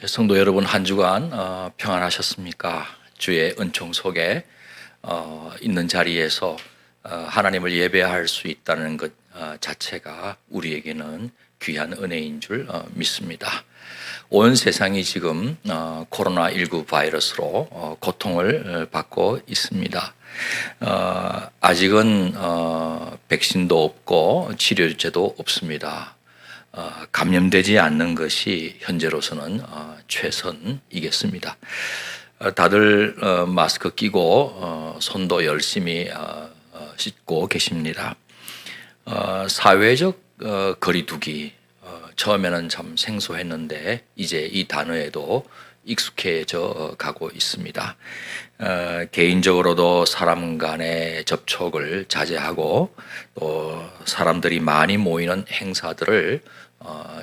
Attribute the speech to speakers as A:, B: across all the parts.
A: 성도 여러분, 한 주간 평안하셨습니까? 주의 은총 속에 있는 자리에서 하나님을 예배할 수 있다는 것 자체가 우리에게는 귀한 은혜인 줄 믿습니다. 온 세상이 지금 코로나19 바이러스로 고통을 받고 있습니다. 아직은 백신도 없고 치료제도 없습니다. 감염되지 않는 것이 현재로서는 최선이겠습니다. 다들 마스크 끼고 손도 열심히 씻고 계십니다. 사회적 거리두기, 처음에는 참 생소했는데 이제 이 단어에도 익숙해져 가고 있습니다. 개인적으로도 사람 간의 접촉을 자제하고 또 사람들이 많이 모이는 행사들을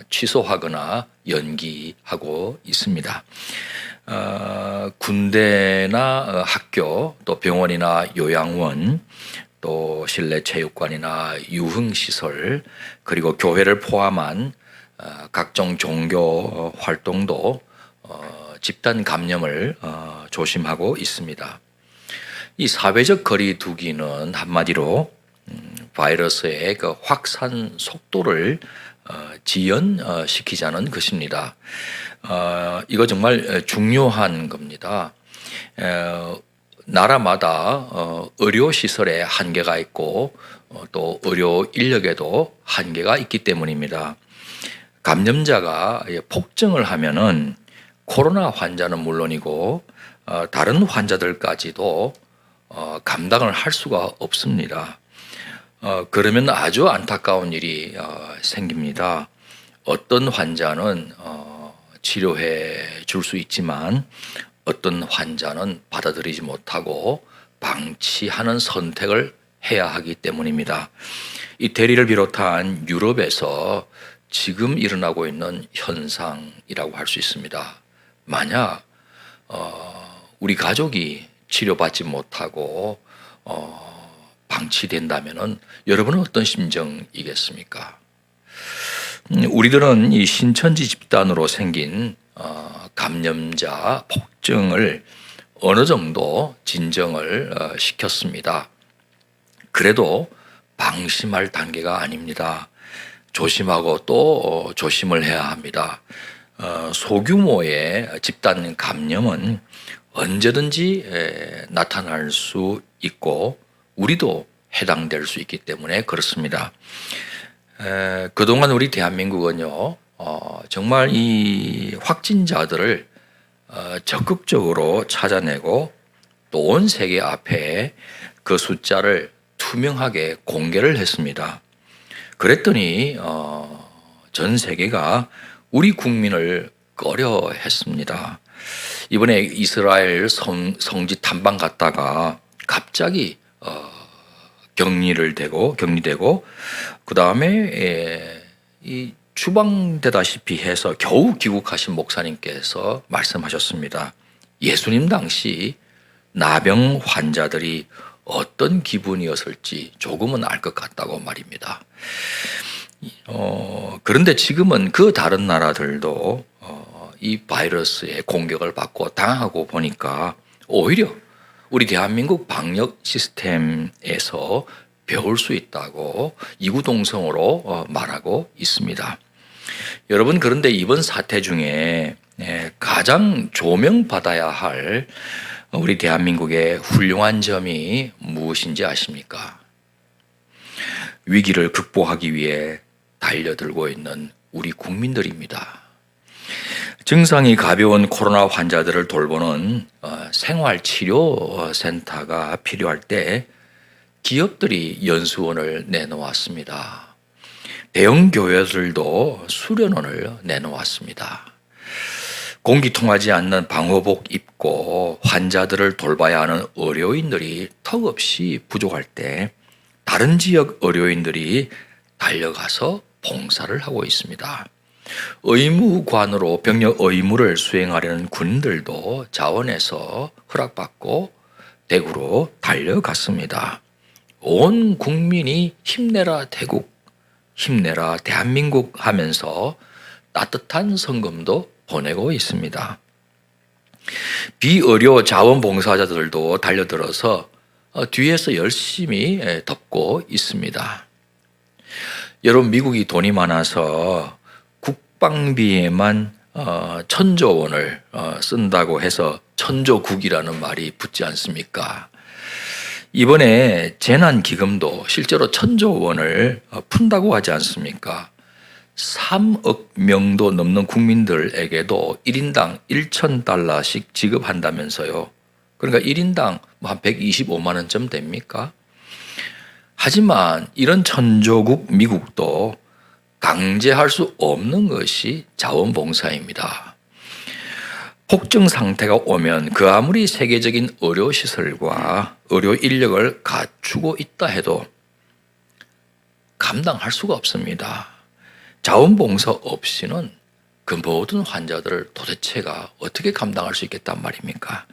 A: 취소하거나 연기하고 있습니다. 군대나 학교, 또 병원이나 요양원, 또 실내 체육관이나 유흥시설, 그리고 교회를 포함한 각종 종교 활동도 집단 감염을 조심하고 있습니다. 이 사회적 거리두기는 한마디로 바이러스의 그 확산 속도를 지연시키자는 것입니다. 이거 정말 중요한 겁니다. 나라마다 의료시설에 한계가 있고 또 의료 인력에도 한계가 있기 때문입니다. 감염자가 폭증을 하면은 코로나 환자는 물론이고 다른 환자들까지도 감당을 할 수가 없습니다. 그러면 아주 안타까운 일이 생깁니다. 어떤 환자는 치료해 줄 수 있지만 어떤 환자는 받아들이지 못하고 방치하는 선택을 해야 하기 때문입니다. 이태리를 비롯한 유럽에서 지금 일어나고 있는 현상이라고 할 수 있습니다. 만약 우리 가족이 치료받지 못하고 방치된다면은 여러분은 어떤 심정이겠습니까? 우리들은 이 신천지 집단으로 생긴 감염자 폭증을 어느 정도 진정을 시켰습니다. 그래도 방심할 단계가 아닙니다. 조심하고 또 조심을 해야 합니다. 소규모의 집단 감염은 언제든지 나타날 수 있고 우리도 해당될 수 있기 때문에 그렇습니다. 그동안 우리 대한민국은요, 정말 이 확진자들을 적극적으로 찾아내고 또 온 세계 앞에 그 숫자를 투명하게 공개를 했습니다. 그랬더니 전 세계가 우리 국민을 꺼려했습니다. 이번에 이스라엘 성지 탐방 갔다가 갑자기 격리되고 그 다음에 이 추방되다시피 해서 겨우 귀국하신 목사님께서 말씀하셨습니다. 예수님 당시 나병 환자들이 어떤 기분이었을지 조금은 알 것 같다고 말입니다. 그런데 지금은 그 다른 나라들도 이 바이러스의 공격을 받고 당하고 보니까 오히려 우리 대한민국 방역 시스템에서 배울 수 있다고 이구동성으로 말하고 있습니다. 여러분, 그런데 이번 사태 중에 가장 조명받아야 할 우리 대한민국의 훌륭한 점이 무엇인지 아십니까? 위기를 극복하기 위해 달려들고 있는 우리 국민들입니다. 증상이 가벼운 코로나 환자들을 돌보는 생활치료센터가 필요할 때 기업들이 연수원을 내놓았습니다. 대형 교회들도 수련원을 내놓았습니다. 공기 통하지 않는 방호복 입고 환자들을 돌봐야 하는 의료인들이 턱없이 부족할 때 다른 지역 의료인들이 달려가서 봉사를 하고 있습니다. 의무관으로 병력 의무를 수행하려는 군인들도 자원에서 허락받고 대구로 달려갔습니다. 온 국민이 힘내라 대국, 힘내라 대한민국 하면서 따뜻한 성금도 보내고 있습니다. 비의료 자원봉사자들도 달려들어서 뒤에서 열심히 돕고 있습니다. 여러분, 미국이 돈이 많아서 국방비에만 1,000조 원을 쓴다고 해서 천조국이라는 말이 붙지 않습니까? 이번에 재난기금도 실제로 1,000조 원을 푼다고 하지 않습니까? 3억 명도 넘는 국민들에게도 1인당 1,000달러씩 지급한다면서요. 그러니까 1인당 한 125만 원쯤 됩니까? 하지만 이런 천조국 미국도 강제할 수 없는 것이 자원봉사입니다. 폭증 상태가 오면 그 아무리 세계적인 의료시설과 의료 인력을 갖추고 있다 해도 감당할 수가 없습니다. 자원봉사 없이는 그 모든 환자들을 도대체가 어떻게 감당할 수 있겠단 말입니까?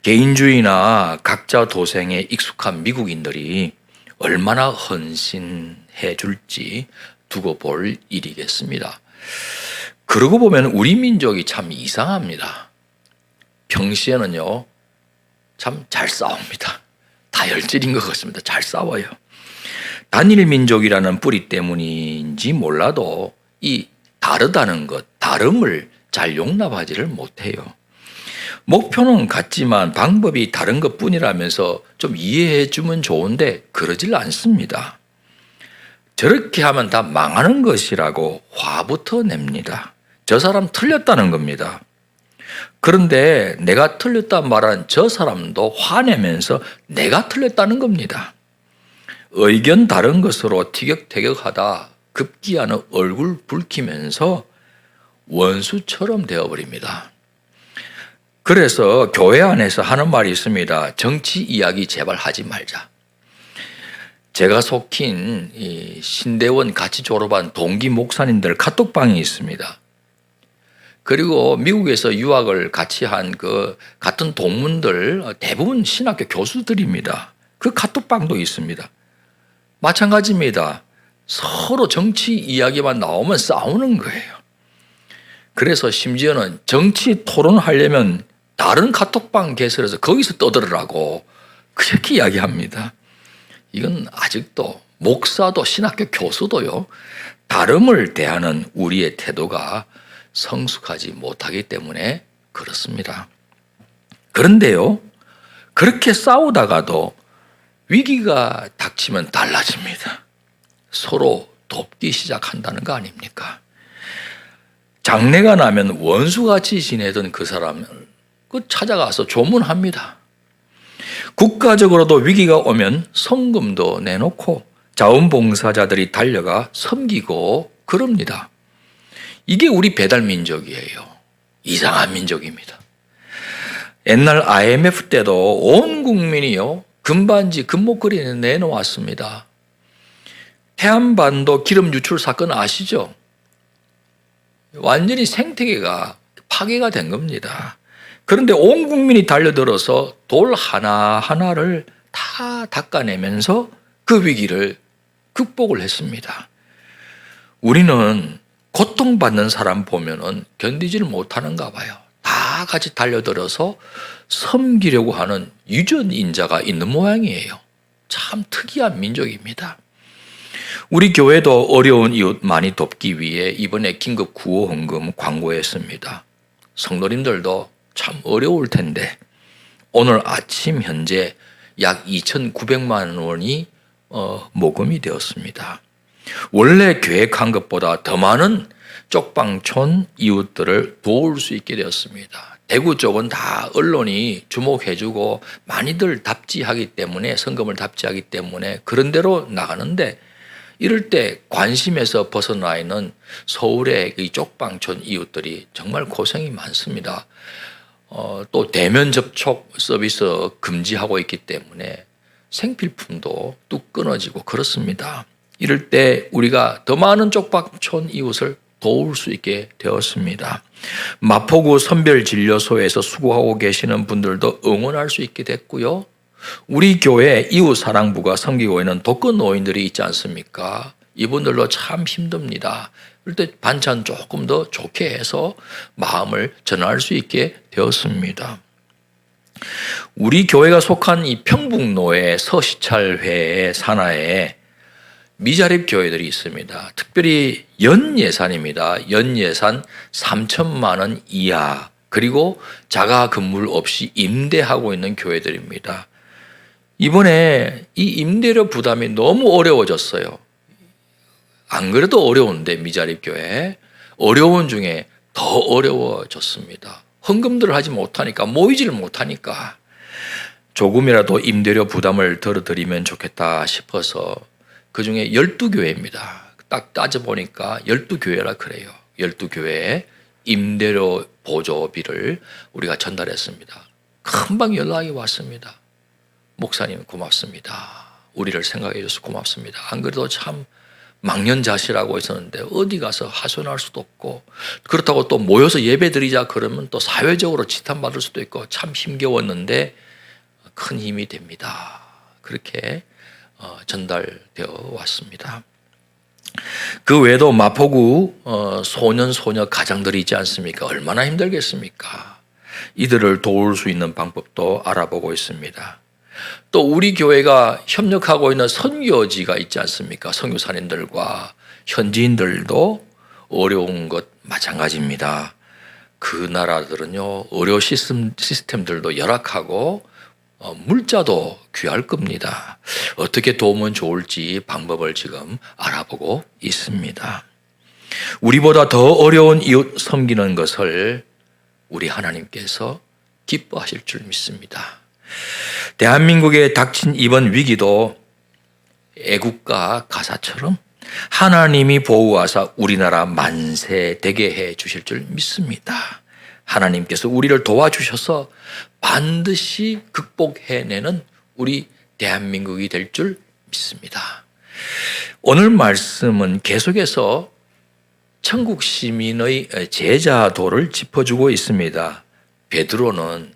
A: 개인주의나 각자 도생에 익숙한 미국인들이 얼마나 헌신해 줄지 두고 볼 일이겠습니다. 그러고 보면 우리 민족이 참 이상합니다. 평시에는요, 참 잘 싸웁니다. 다혈질인 것 같습니다. 잘 싸워요. 단일 민족이라는 뿌리 때문인지 몰라도 이 다르다는 것, 다름을 잘 용납하지를 못해요. 목표는 같지만 방법이 다른 것 뿐이라면서 좀 이해해 주면 좋은데 그러질 않습니다. 저렇게 하면 다 망하는 것이라고 화부터 냅니다. 저 사람 틀렸다는 겁니다. 그런데 내가 틀렸다 말한 저 사람도 화내면서 내가 틀렸다는 겁니다. 의견 다른 것으로 티격태격하다 급기야는 얼굴 붉히면서 원수처럼 되어버립니다. 그래서 교회 안에서 하는 말이 있습니다. 정치 이야기 제발 하지 말자. 제가 속힌 이 신대원 같이 졸업한 동기 목사님들 카톡방이 있습니다. 그리고 미국에서 유학을 같이 한 그 같은 동문들 대부분 신학교 교수들입니다. 그 카톡방도 있습니다. 마찬가지입니다. 서로 정치 이야기만 나오면 싸우는 거예요. 그래서 심지어는 정치 토론하려면 다른 카톡방 개설해서 거기서 떠들으라고 그렇게 이야기합니다. 이건 아직도 목사도 신학교 교수도요, 다름을 대하는 우리의 태도가 성숙하지 못하기 때문에 그렇습니다. 그런데요, 그렇게 싸우다가도 위기가 닥치면 달라집니다. 서로 돕기 시작한다는 거 아닙니까? 장래가 나면 원수같이 지내던 그 사람을 찾아가서 조문합니다. 국가적으로도 위기가 오면 성금도 내놓고 자원봉사자들이 달려가 섬기고 그럽니다. 이게 우리 배달민족이에요. 이상한 민족입니다. 옛날 IMF 때도 온 국민이요, 금반지, 금목걸이는 내놓았습니다. 태안반도 기름 유출 사건 아시죠? 완전히 생태계가 파괴가 된 겁니다. 그런데 온 국민이 달려들어서 돌 하나하나를 다 닦아내면서 그 위기를 극복을 했습니다. 우리는 고통받는 사람 보면은 견디지를 못하는가 봐요. 다 같이 달려들어서 섬기려고 하는 유전인자가 있는 모양이에요. 참 특이한 민족입니다. 우리 교회도 어려운 이웃 많이 돕기 위해 이번에 긴급 구호 헌금 광고했습니다. 성도님들도 참 어려울 텐데 오늘 아침 현재 약 2,900만 원이 모금이 되었습니다. 원래 계획한 것보다 더 많은 쪽방촌 이웃들을 도울 수 있게 되었습니다. 대구 쪽은 다 언론이 주목해주고 많이들 답지하기 때문에, 성금을 답지하기 때문에 그런 대로 나가는데, 이럴 때 관심에서 벗어나 있는 서울의 이 쪽방촌 이웃들이 정말 고생이 많습니다. 또 대면 접촉 서비스 금지하고 있기 때문에 생필품도 뚝 끊어지고 그렇습니다. 이럴 때 우리가 더 많은 쪽방촌 이웃을 도울 수 있게 되었습니다. 마포구 선별진료소에서 수고하고 계시는 분들도 응원할 수 있게 됐고요. 우리 교회 이웃사랑부가 섬기고 있는 독거 노인들이 있지 않습니까? 이분들도 참 힘듭니다. 그럴 때 반찬 조금 더 좋게 해서 마음을 전할 수 있게 되었습니다. 우리 교회가 속한 이 평북로의 서시찰회의 산하에 미자립 교회들이 있습니다. 특별히 연예산입니다. 연예산 3천만 원 이하, 그리고 자가 건물 없이 임대하고 있는 교회들입니다. 이번에 이 임대료 부담이 너무 어려워졌어요. 안 그래도 어려운데 미자립 교회 어려운 중에 더 어려워졌습니다. 헌금들을 하지 못하니까, 모이지를 못하니까 조금이라도 임대료 부담을 덜어드리면 좋겠다 싶어서 그중에 12교회입니다. 딱 따져보니까 12교회라 그래요. 12교회에 임대료 보조비를 우리가 전달했습니다. 금방 연락이 왔습니다. 목사님 고맙습니다. 우리를 생각해 주셔서 고맙습니다. 안 그래도 참 망연자실하고 있었는데 어디 가서 하소연할 수도 없고, 그렇다고 또 모여서 예배 드리자 그러면 또 사회적으로 지탄받을 수도 있고 참 힘겨웠는데 큰 힘이 됩니다. 그렇게 전달되어 왔습니다. 그 외에도 마포구 소년 소녀 가장들이 있지 않습니까? 얼마나 힘들겠습니까? 이들을 도울 수 있는 방법도 알아보고 있습니다. 또 우리 교회가 협력하고 있는 선교지가 있지 않습니까? 선교사님들과 현지인들도 어려운 것 마찬가지입니다. 그 나라들은요, 의료 시스템들도 열악하고 물자도 귀할 겁니다. 어떻게 도우면 좋을지 방법을 지금 알아보고 있습니다. 우리보다 더 어려운 이웃 섬기는 것을 우리 하나님께서 기뻐하실 줄 믿습니다. 대한민국에 닥친 이번 위기도 애국가 가사처럼 하나님이 보호하사 우리나라 만세 되게 해 주실 줄 믿습니다. 하나님께서 우리를 도와주셔서 반드시 극복해내는 우리 대한민국이 될 줄 믿습니다. 오늘 말씀은 계속해서 천국 시민의 제자도를 짚어주고 있습니다. 베드로는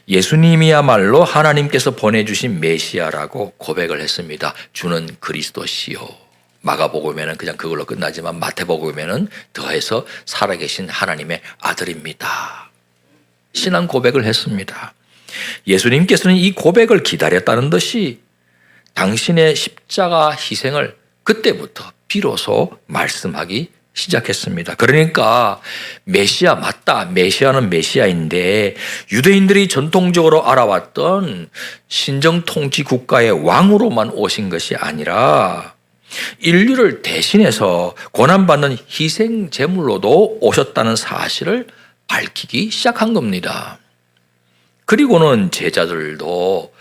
A: 예수님이야말로 하나님께서 보내주신 메시아라고 고백을 했습니다. 주는 그리스도시요. 마가복음에는 그냥 그걸로 끝나지만 마태복음에는 더해서 살아계신 하나님의 아들입니다. 신앙 고백을 했습니다. 예수님께서는 이 고백을 기다렸다는 듯이 당신의 십자가 희생을 그때부터 비로소 말씀하기 시작했습니다. 그러니까 메시아 맞다. 메시아는 메시아인데 유대인들이 전통적으로 알아왔던 신정통치 국가의 왕으로만 오신 것이 아니라 인류를 대신해서 고난받는 희생 제물로도 오셨다는 사실을 밝히기 시작한 겁니다. 그리고는 제자들도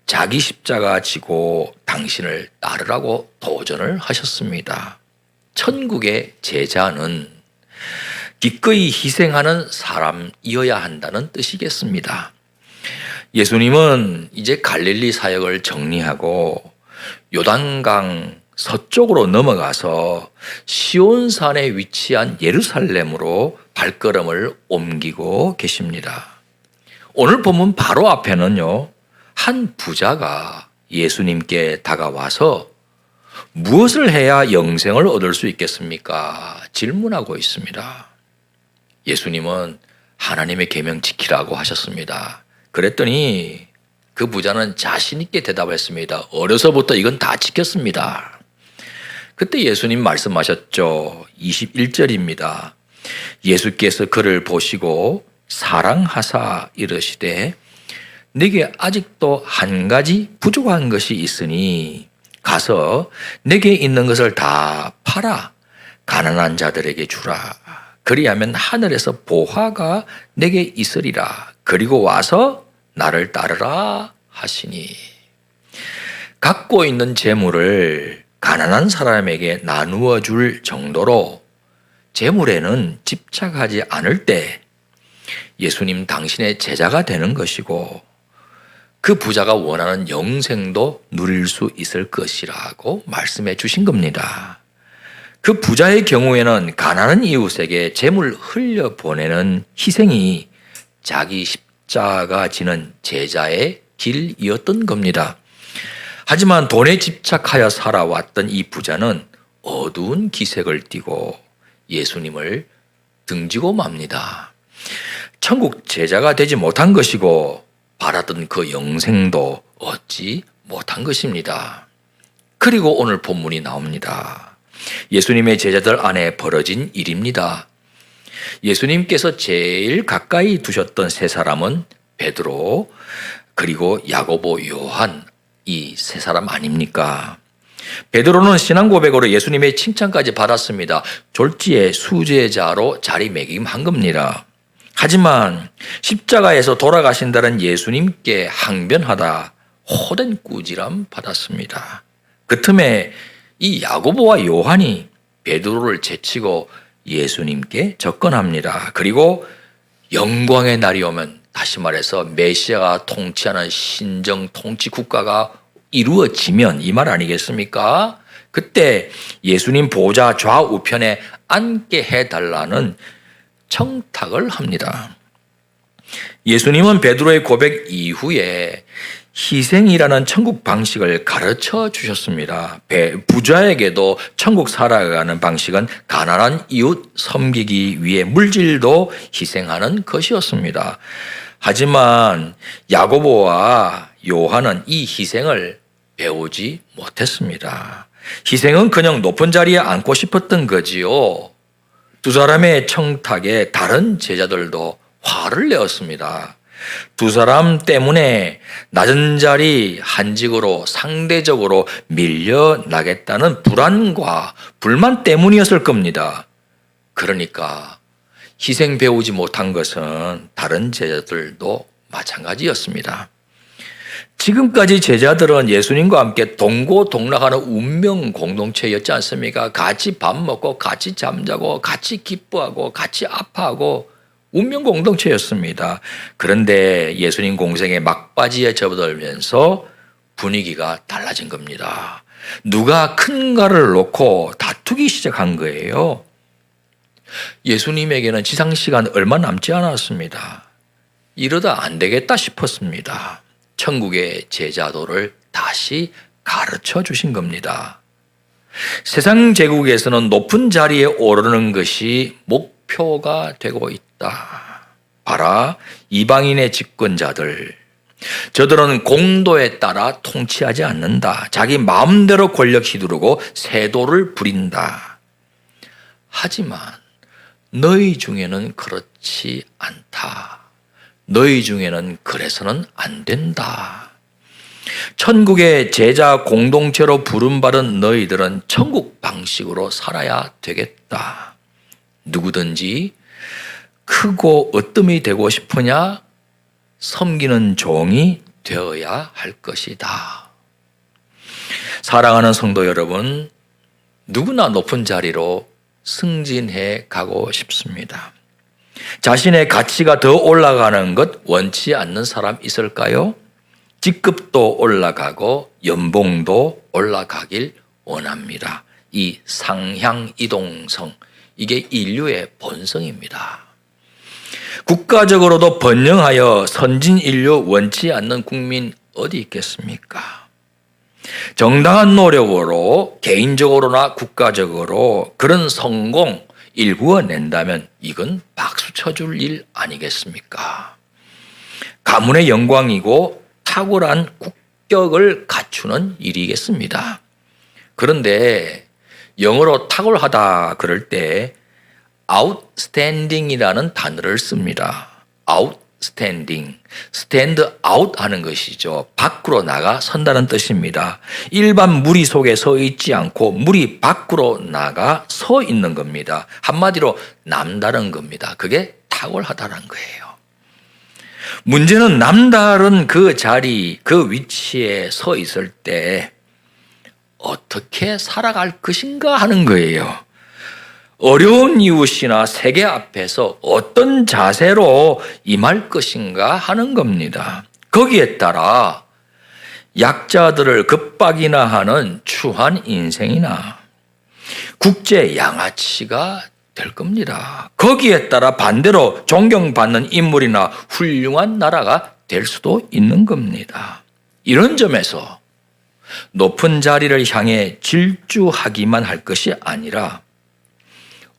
A: 자기 십자가 지고 당신을 따르라고 도전을 하셨습니다. 천국의 제자는 기꺼이 희생하는 사람이어야 한다는 뜻이겠습니다. 예수님은 이제 갈릴리 사역을 정리하고 요단강 서쪽으로 넘어가서 시온산에 위치한 예루살렘으로 발걸음을 옮기고 계십니다. 오늘 본문 바로 앞에는요, 한 부자가 예수님께 다가와서 무엇을 해야 영생을 얻을 수 있겠습니까? 질문하고 있습니다. 예수님은 하나님의 계명 지키라고 하셨습니다. 그랬더니 그 부자는 자신 있게 대답했습니다. 어려서부터 이건 다 지켰습니다. 그때 예수님 말씀하셨죠. 21절입니다. 예수께서 그를 보시고 사랑하사 이르시되 내게 아직도 한 가지 부족한 것이 있으니 가서 내게 있는 것을 다 팔아 가난한 자들에게 주라. 그리하면 하늘에서 보화가 내게 있으리라. 그리고 와서 나를 따르라 하시니, 갖고 있는 재물을 가난한 사람에게 나누어 줄 정도로 재물에는 집착하지 않을 때 예수님 당신의 제자가 되는 것이고 그 부자가 원하는 영생도 누릴 수 있을 것이라고 말씀해 주신 겁니다. 그 부자의 경우에는 가난한 이웃에게 재물 흘려보내는 희생이 자기 십자가 지는 제자의 길이었던 겁니다. 하지만 돈에 집착하여 살아왔던 이 부자는 어두운 기색을 띠고 예수님을 등지고 맙니다. 천국 제자가 되지 못한 것이고 바라던 그 영생도 얻지 못한 것입니다. 그리고 오늘 본문이 나옵니다. 예수님의 제자들 안에 벌어진 일입니다. 예수님께서 제일 가까이 두셨던 세 사람은 베드로, 그리고 야고보, 요한, 이 세 사람 아닙니까? 베드로는 신앙 고백으로 예수님의 칭찬까지 받았습니다. 졸지에 수제자로 자리매김한 겁니다. 하지만 십자가에서 돌아가신다는 예수님께 항변하다 호된 꾸지람 받았습니다. 그 틈에 이 야고보와 요한이 베드로를 제치고 예수님께 접근합니다. 그리고 영광의 날이 오면, 다시 말해서 메시아가 통치하는 신정 통치 국가가 이루어지면, 이 말 아니겠습니까? 그때 예수님 보좌 좌우편에 앉게 해달라는 청탁을 합니다. 예수님은 베드로의 고백 이후에 희생이라는 천국 방식을 가르쳐 주셨습니다. 부자에게도 천국 살아가는 방식은 가난한 이웃 섬기기 위해 물질도 희생하는 것이었습니다. 하지만 야고보와 요한은 이 희생을 배우지 못했습니다. 희생은 그냥 높은 자리에 앉고 싶었던 거지요. 두 사람의 청탁에 다른 제자들도 화를 내었습니다. 두 사람 때문에 낮은 자리 한직으로 상대적으로 밀려나겠다는 불안과 불만 때문이었을 겁니다. 그러니까 희생 배우지 못한 것은 다른 제자들도 마찬가지였습니다. 지금까지 제자들은 예수님과 함께 동고동락하는 운명 공동체였지 않습니까? 같이 밥 먹고 같이 잠자고 같이 기뻐하고 같이 아파하고 운명 공동체였습니다. 그런데 예수님 공생의 막바지에 접어들면서 분위기가 달라진 겁니다. 누가 큰가를 놓고 다투기 시작한 거예요. 예수님에게는 지상시간 얼마 남지 않았습니다. 이러다 안 되겠다 싶었습니다. 천국의 제자도를 다시 가르쳐 주신 겁니다. 세상 제국에서는 높은 자리에 오르는 것이 목표가 되고 있다. 봐라, 이방인의 집권자들. 저들은 공도에 따라 통치하지 않는다. 자기 마음대로 권력 휘두르고 세도를 부린다. 하지만 너희 중에는 그렇지 않다. 너희 중에는 그래서는 안 된다. 천국의 제자 공동체로 부름받은 너희들은 천국 방식으로 살아야 되겠다. 누구든지 크고 으뜸이 되고 싶으냐? 섬기는 종이 되어야 할 것이다. 사랑하는 성도 여러분, 누구나 높은 자리로 승진해 가고 싶습니다. 자신의 가치가 더 올라가는 것 원치 않는 사람 있을까요? 직급도 올라가고 연봉도 올라가길 원합니다. 이 상향이동성, 이게 인류의 본성입니다. 국가적으로도 번영하여 선진 인류 원치 않는 국민 어디 있겠습니까? 정당한 노력으로 개인적으로나 국가적으로 그런 성공 일구어낸다면 이건 박수 쳐줄 일 아니겠습니까? 가문의 영광이고 탁월한 국격을 갖추는 일이겠습니다. 그런데 영어로 탁월하다 그럴 때 outstanding이라는 단어를 씁니다. outstanding, stand out 하는 것이죠. 밖으로 나가 선다는 뜻입니다. 일반 무리 속에 서 있지 않고 무리 밖으로 나가 서 있는 겁니다. 한마디로 남다른 겁니다. 그게 탁월하다는 거예요. 문제는 남다른 그 자리, 그 위치에 서 있을 때 어떻게 살아갈 것인가 하는 거예요. 어려운 이웃이나 세계 앞에서 어떤 자세로 임할 것인가 하는 겁니다. 거기에 따라 약자들을 급박이나 하는 추한 인생이나 국제 양아치가 될 겁니다. 거기에 따라 반대로 존경받는 인물이나 훌륭한 나라가 될 수도 있는 겁니다. 이런 점에서 높은 자리를 향해 질주하기만 할 것이 아니라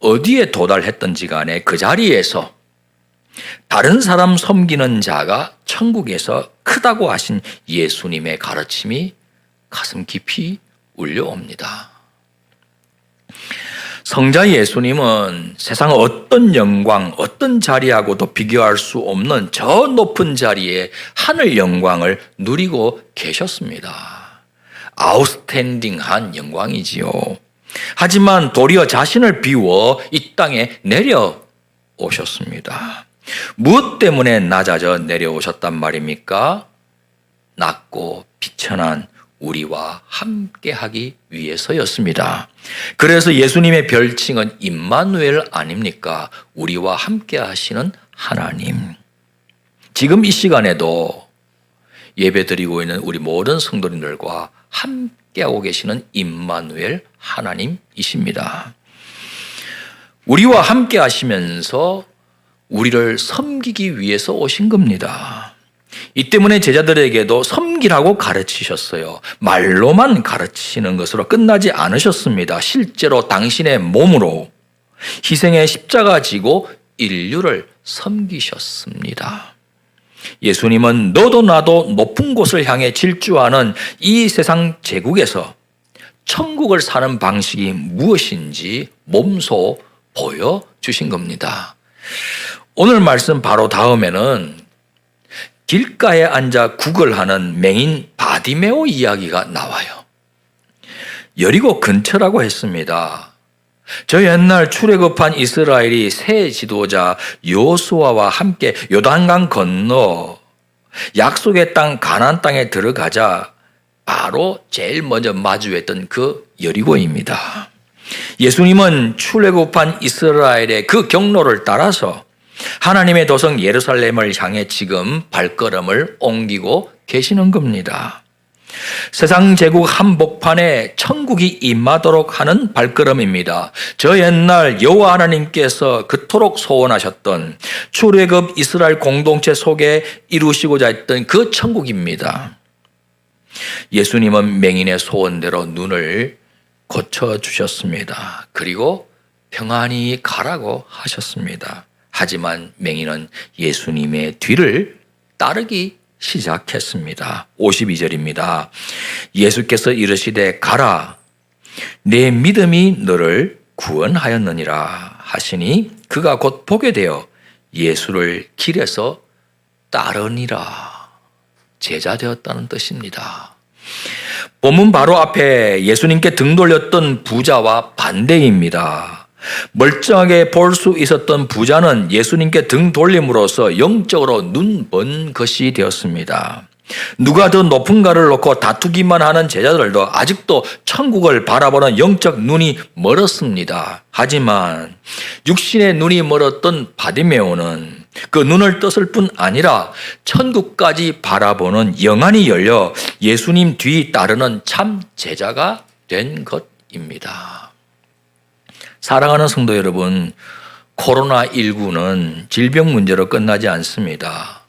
A: 어디에 도달했던지 간에 그 자리에서 다른 사람 섬기는 자가 천국에서 크다고 하신 예수님의 가르침이 가슴 깊이 울려옵니다. 성자 예수님은 세상 어떤 영광, 어떤 자리하고도 비교할 수 없는 저 높은 자리에 하늘 영광을 누리고 계셨습니다. 아웃스탠딩한 영광이지요. 하지만 도리어 자신을 비워 이 땅에 내려오셨습니다. 무엇 때문에 낮아져 내려오셨단 말입니까? 낮고 비천한 우리와 함께하기 위해서였습니다. 그래서 예수님의 별칭은 임마누엘 아닙니까? 우리와 함께하시는 하나님. 지금 이 시간에도 예배드리고 있는 우리 모든 성도님들과 함께하고 계시는 임마누엘 하나님이십니다. 우리와 함께하시면서 우리를 섬기기 위해서 오신 겁니다. 이 때문에 제자들에게도 섬기라고 가르치셨어요. 말로만 가르치시는 것으로 끝나지 않으셨습니다. 실제로 당신의 몸으로 희생의 십자가 지고 인류를 섬기셨습니다. 예수님은 너도 나도 높은 곳을 향해 질주하는 이 세상 제국에서 천국을 사는 방식이 무엇인지 몸소 보여주신 겁니다. 오늘 말씀 바로 다음에는 길가에 앉아 구걸하는 맹인 바디메오 이야기가 나와요. 여리고 근처라고 했습니다. 저 옛날 출애굽한 이스라엘이 새 지도자 여호수아와 함께 요단강 건너 약속의 땅 가나안 땅에 들어가자 바로 제일 먼저 마주했던 그 여리고입니다. 예수님은 출애굽한 이스라엘의 그 경로를 따라서 하나님의 도성 예루살렘을 향해 지금 발걸음을 옮기고 계시는 겁니다. 세상 제국 한복판에 천국이 임하도록 하는 발걸음입니다. 저 옛날 여호와 하나님께서 그토록 소원하셨던 출애굽 이스라엘 공동체 속에 이루시고자 했던 그 천국입니다. 예수님은 맹인의 소원대로 눈을 고쳐주셨습니다. 그리고 평안히 가라고 하셨습니다. 하지만 맹인은 예수님의 뒤를 따르기 시작했습니다. 52절입니다. 예수께서 이르시되 가라, 내 믿음이 너를 구원하였느니라 하시니 그가 곧 보게 되어 예수를 길에서 따르니라. 제자 되었다는 뜻입니다. 본문 바로 앞에 예수님께 등 돌렸던 부자와 반대입니다. 멀쩡하게 볼 수 있었던 부자는 예수님께 등 돌림으로써 영적으로 눈먼 것이 되었습니다. 누가 더 높은가를 놓고 다투기만 하는 제자들도 아직도 천국을 바라보는 영적 눈이 멀었습니다. 하지만 육신의 눈이 멀었던 바디메오는 그 눈을 떴을 뿐 아니라 천국까지 바라보는 영안이 열려 예수님 뒤 따르는 참 제자가 된 것입니다. 사랑하는 성도 여러분, 코로나19는 질병 문제로 끝나지 않습니다.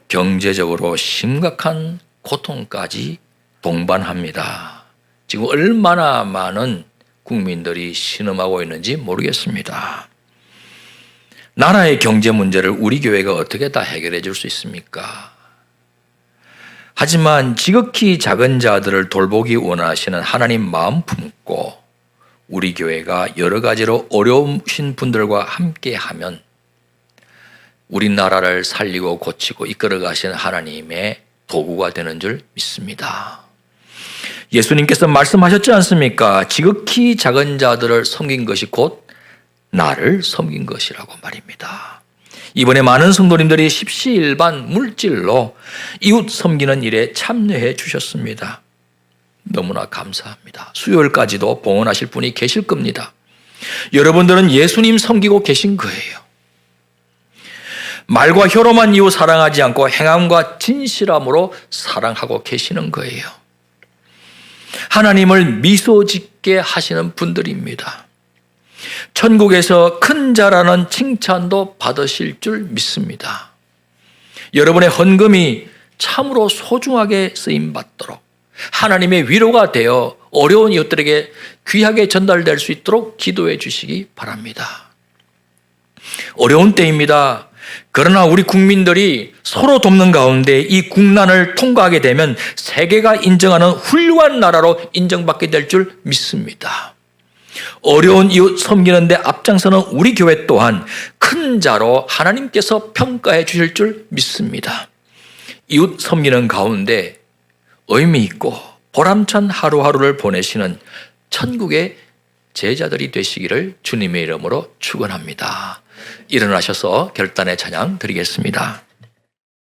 A: 경제적으로 심각한 고통까지 동반합니다. 지금 얼마나 많은 국민들이 신음하고 있는지 모르겠습니다. 나라의 경제 문제를 우리 교회가 어떻게 다 해결해 줄 수 있습니까? 하지만 지극히 작은 자들을 돌보기 원하시는 하나님 마음 품고 우리 교회가 여러 가지로 어려우신 분들과 함께하면 우리나라를 살리고 고치고 이끌어 가시는 하나님의 도구가 되는 줄 믿습니다. 예수님께서 말씀하셨지 않습니까? 지극히 작은 자들을 섬긴 것이 곧 나를 섬긴 것이라고 말입니다. 이번에 많은 성도님들이 십시일반 물질로 이웃 섬기는 일에 참여해 주셨습니다. 너무나 감사합니다. 수요일까지도 봉헌하실 분이 계실 겁니다. 여러분들은 예수님 섬기고 계신 거예요. 말과 혀로만 이웃 사랑하지 않고 행함과 진실함으로 사랑하고 계시는 거예요. 하나님을 미소 짓게 하시는 분들입니다. 천국에서 큰 자라는 칭찬도 받으실 줄 믿습니다. 여러분의 헌금이 참으로 소중하게 쓰임받도록 하나님의 위로가 되어 어려운 이웃들에게 귀하게 전달될 수 있도록 기도해 주시기 바랍니다. 어려운 때입니다. 그러나 우리 국민들이 서로 돕는 가운데 이 국난을 통과하게 되면 세계가 인정하는 훌륭한 나라로 인정받게 될 줄 믿습니다. 어려운 이웃 섬기는 데 앞장서는 우리 교회 또한 큰 자로 하나님께서 평가해 주실 줄 믿습니다. 이웃 섬기는 가운데 의미 있고 보람찬 하루하루를 보내시는 천국의 제자들이 되시기를 주님의 이름으로 축원합니다. 일어나셔서 결단의 찬양 드리겠습니다.